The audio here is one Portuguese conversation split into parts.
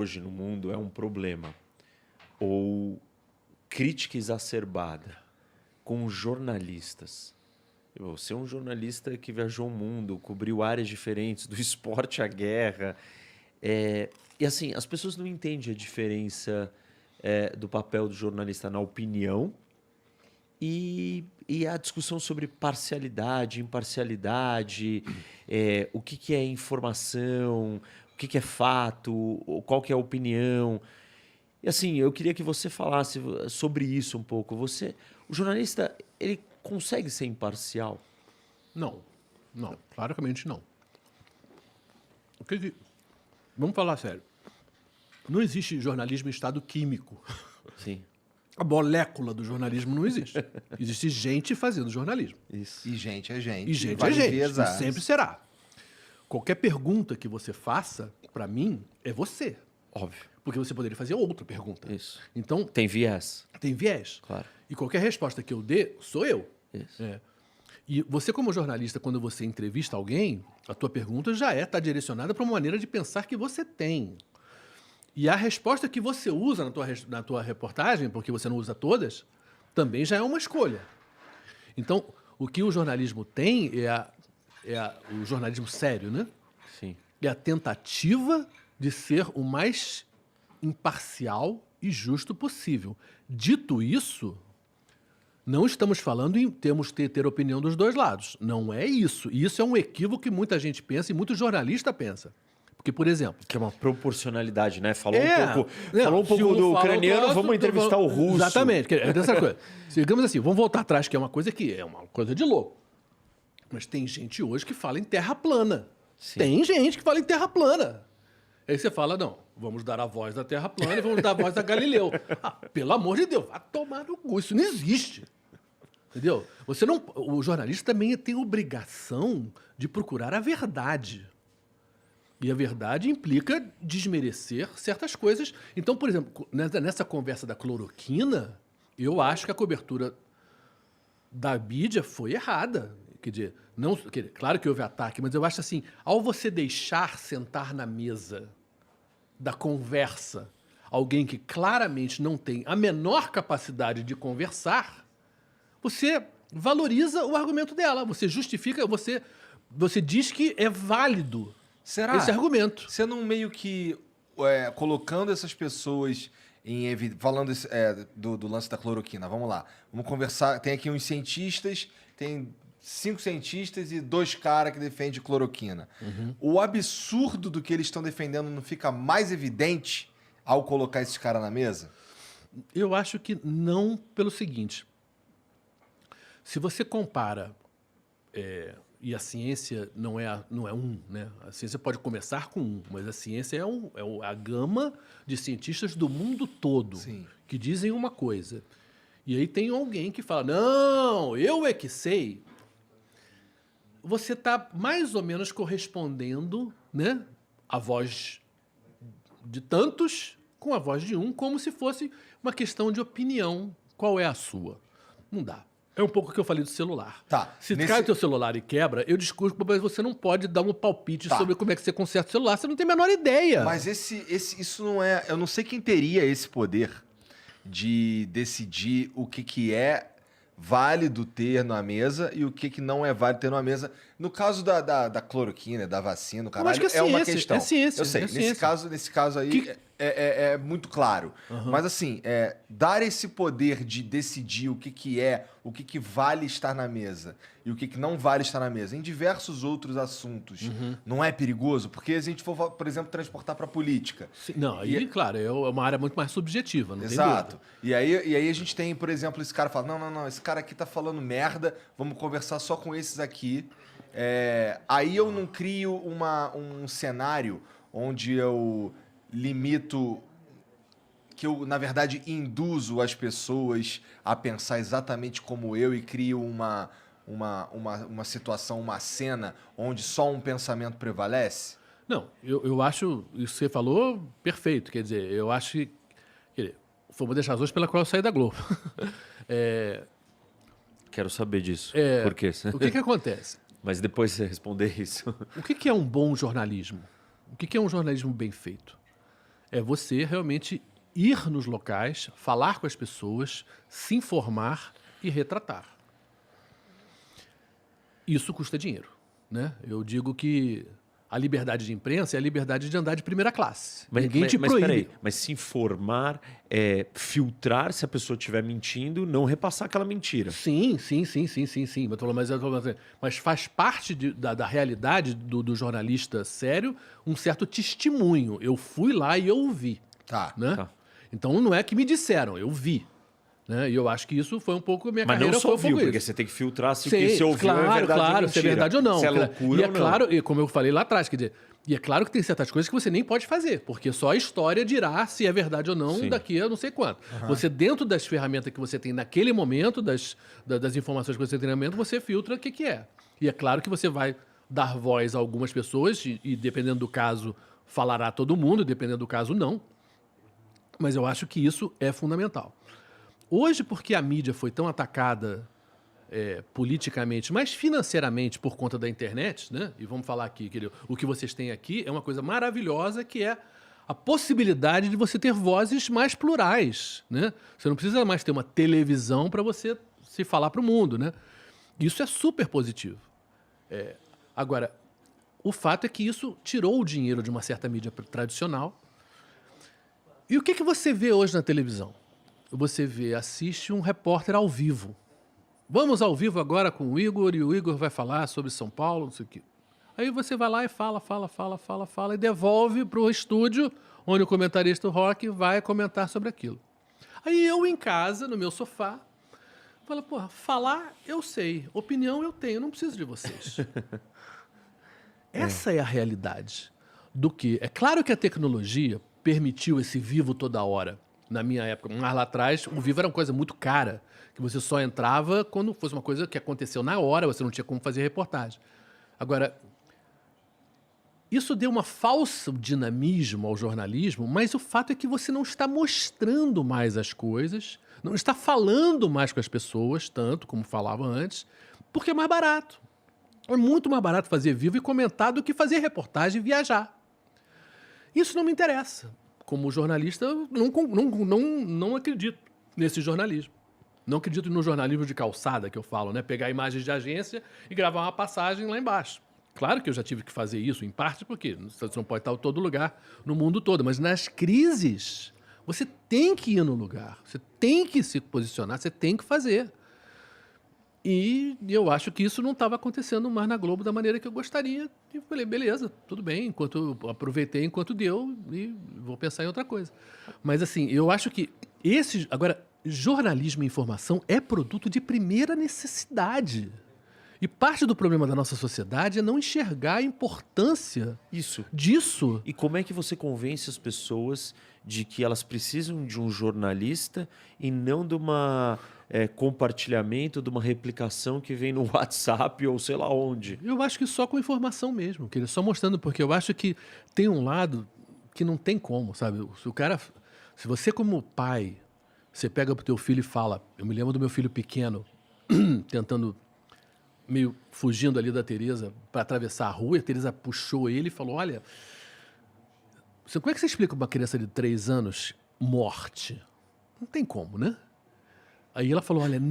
hoje no mundo é um problema, ou crítica exacerbada com jornalistas. Você é um jornalista que viajou o mundo, cobriu áreas diferentes, do esporte à guerra. E assim, as pessoas não entendem a diferença do papel do jornalista na opinião e a discussão sobre parcialidade, imparcialidade, o que é informação, o que é fato, qual que é a opinião. E assim, eu queria que você falasse sobre isso um pouco. O jornalista, ele consegue ser imparcial? Não, claramente não. Vamos falar sério. Não existe jornalismo em estado químico. Sim. A molécula do jornalismo não existe. Existe gente fazendo jornalismo. Isso. E gente é gente. E gente vale é gente. enviesar. E sempre será. Qualquer pergunta que você faça, para mim, é você. Óbvio. Porque você poderia fazer outra pergunta. Isso. Então, Tem viés. tem viés. Claro. E qualquer resposta que eu dê, sou eu. Isso. E você, como jornalista, quando você entrevista alguém, a tua pergunta já está direcionada para uma maneira de pensar que você tem. E a resposta que você usa na tua reportagem, porque você não usa todas, também já é uma escolha. Então, o que o jornalismo tem o jornalismo sério, né? Sim. É a tentativa de ser o mais imparcial e justo possível. Dito isso, não estamos falando em termos de ter opinião dos dois lados. Não é isso. E isso é um equívoco que muita gente pensa e muito jornalista pensa. Porque, por exemplo... Que é uma proporcionalidade, né? Falou um se pouco um do fala ucraniano, outro, vamos entrevistar o russo. Exatamente. É dessa coisa. Digamos assim, vamos voltar atrás, que é uma coisa de louco. Mas tem gente hoje que fala em terra plana. Sim. Tem gente que fala em terra plana. Aí você fala, não, vamos dar a voz da terra plana e vamos dar a voz da Galileu. Pelo amor de Deus, vai tomar no cu, isso não existe. Entendeu? O jornalista também tem obrigação de procurar a verdade. E a verdade implica desmerecer certas coisas. Então, por exemplo, nessa conversa da cloroquina, eu acho que a cobertura da mídia foi errada. Quer dizer, claro que houve ataque, mas eu acho assim, ao você deixar sentar na mesa da conversa alguém que claramente não tem a menor capacidade de conversar, você valoriza o argumento dela, você justifica, você diz que é válido esse argumento. Você não meio que colocando essas pessoas falando do lance da cloroquina, vamos lá, vamos conversar, tem aqui uns cientistas, tem 5 cientistas e 2 caras que defendem cloroquina. Uhum. O absurdo do que eles estão defendendo não fica mais evidente ao colocar esses caras na mesa? Eu acho que não, pelo seguinte. Se você compara, e a ciência não é né? A ciência pode começar com um, mas a ciência é a gama de cientistas do mundo todo. Sim. Que dizem uma coisa. E aí tem alguém que fala, não, eu é que sei. Você está mais ou menos correspondendo, né, a voz de tantos com a voz de um, como se fosse uma questão de opinião. Qual é a sua? Não dá. É um pouco o que eu falei do celular. Tá. Se cai o teu celular e quebra, eu desculpo, mas você não pode dar um palpite sobre como é que você conserta o celular. Você não tem a menor ideia. Mas isso não é... Eu não sei quem teria esse poder de decidir o que é válido ter na mesa e o que não é válido ter na mesa. No caso da cloroquina, da vacina, caralho, acho que é uma ciência, questão. é ciência. Eu sei, é nesse caso aí é muito claro. Uhum. Mas assim, dar esse poder de decidir o que vale estar na mesa e o que não vale estar na mesa em diversos outros assuntos, não é perigoso? Porque a gente for, por exemplo, transportar para política. Sim, não, aí, claro, é uma área muito mais subjetiva, não Exato. tem dúvida. E aí a gente tem, por exemplo, esse cara fala, não, esse cara aqui tá falando merda, vamos conversar só com esses aqui. Aí eu não crio um cenário onde eu limito, que eu, na verdade, induzo as pessoas a pensar exatamente como eu e crio uma situação, uma cena onde só um pensamento prevalece? Não, eu acho, isso que você falou, perfeito. Quer dizer, eu acho que foi uma das razões pela qual eu saí da Globo. Quero saber disso. Por quê? O que acontece? Mas depois você responder isso. O que é um bom jornalismo? O que é um jornalismo bem feito? É você realmente ir nos locais, falar com as pessoas, se informar e retratar. Isso custa dinheiro, né? Eu digo que a liberdade de imprensa é a liberdade de andar de primeira classe. Ninguém te proíbe. Peraí, mas se informar é filtrar se a pessoa estiver mentindo, não repassar aquela mentira. Sim. Mas faz parte da realidade do jornalista sério um certo testemunho. Eu fui lá e eu ouvi. Tá. Né? Tá. Então não é que me disseram, eu vi. Né? E eu acho que isso foi um pouco minha Mas carreira. não só foi um pouco ouviu, porque isso. você tem que filtrar se o Sim, que você ouviu claro, é verdade ou mentira. se é verdade ou não. Se é loucura e é ou não. claro, e como eu falei lá atrás, quer dizer, e é claro que tem certas coisas que você nem pode fazer, porque só a história dirá se é verdade ou não Sim. daqui a não sei quanto. Você, dentro das ferramentas que você tem naquele momento, das informações que você tem no momento, você filtra o que é. E é claro que você vai dar voz a algumas pessoas, e dependendo do caso, falará a todo mundo, dependendo do caso, não. Mas eu acho que isso é fundamental. Hoje, porque a mídia foi tão atacada politicamente, mas financeiramente por conta da internet, né? E vamos falar aqui, querido, o que vocês têm aqui é uma coisa maravilhosa, que é a possibilidade de você ter vozes mais plurais, né? Você não precisa mais ter uma televisão para você se falar para o mundo, né? Isso é super positivo. Agora, o fato é que isso tirou o dinheiro de uma certa mídia tradicional. E o que você vê hoje na televisão? Você assiste um repórter ao vivo. Vamos ao vivo agora com o Igor, e o Igor vai falar sobre São Paulo, não sei o quê. Aí você vai lá e fala, e devolve para o estúdio, onde o comentarista rock vai comentar sobre aquilo. Aí eu, em casa, no meu sofá, falo, porra, falar eu sei, opinião eu tenho, não preciso de vocês. Essa é a realidade do que... É claro que a tecnologia permitiu esse vivo toda hora. Na minha época, mais lá atrás, o vivo era uma coisa muito cara, que você só entrava quando fosse uma coisa que aconteceu na hora, você não tinha como fazer reportagem. Agora, isso deu uma falso dinamismo ao jornalismo, mas o fato é que você não está mostrando mais as coisas, não está falando mais com as pessoas, tanto como falava antes, porque é mais barato. É muito mais barato fazer vivo e comentar do que fazer reportagem e viajar. Isso não me interessa. Como jornalista, não acredito nesse jornalismo. Não acredito no jornalismo de calçada, que eu falo, né? Pegar imagens de agência e gravar uma passagem lá embaixo. Claro que eu já tive que fazer isso, em parte porque você não pode estar em todo lugar, no mundo todo. Mas nas crises, você tem que ir no lugar. Você tem que se posicionar, você tem que fazer. E eu acho que isso não estava acontecendo mais na Globo da maneira que eu gostaria. E eu falei, beleza, tudo bem, aproveitei enquanto deu e vou pensar em outra coisa. Mas assim, eu acho que agora, jornalismo e informação é produto de primeira necessidade. E parte do problema da nossa sociedade é não enxergar a importância disso. E como é que você convence as pessoas de que elas precisam de um jornalista e não de uma compartilhamento, de uma replicação que vem no WhatsApp ou sei lá onde? Eu acho que só com informação mesmo, só mostrando, porque eu acho que tem um lado que não tem como, sabe? Se você como pai, você pega pro teu filho e fala, eu me lembro do meu filho pequeno, tentando, meio fugindo ali da Tereza para atravessar a rua, e a Tereza puxou ele e falou, olha, como é que você explica pra uma criança de 3 anos morte? Não tem como, né? Aí ela falou, olha,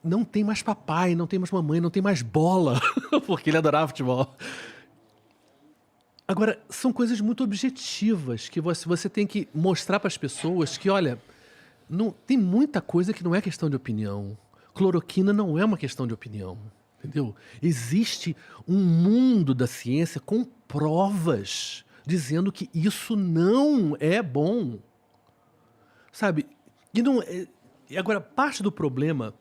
não tem mais papai, não tem mais mamãe, não tem mais bola, porque ele adorava futebol. Agora, são coisas muito objetivas que você tem que mostrar para as pessoas que, olha, tem muita coisa que não é questão de opinião. Cloroquina não é uma questão de opinião, entendeu? Existe um mundo da ciência com provas dizendo que isso não é bom, sabe? E agora, parte do problema,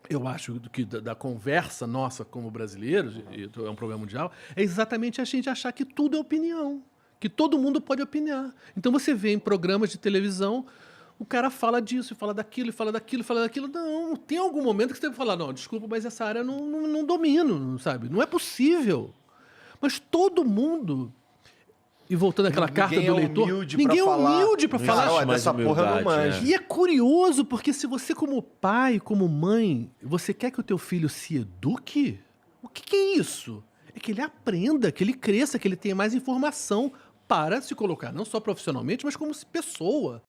eu acho, da conversa nossa como brasileiros, e é um problema mundial, é exatamente a gente achar que tudo é opinião, que todo mundo pode opinar. Então você vê em programas de televisão, o cara fala disso, fala daquilo, fala daquilo, fala daquilo. Não, tem algum momento que você tem que falar, não, desculpa, mas essa área eu não domino, sabe? Não é possível. Mas todo mundo... E voltando àquela carta do leitor, ninguém é humilde para falar. Dessa porra eu não manjo. E é curioso, porque se você como pai, como mãe, você quer que o teu filho se eduque, o que é isso? É que ele aprenda, que ele cresça, que ele tenha mais informação para se colocar não só profissionalmente, mas como pessoa.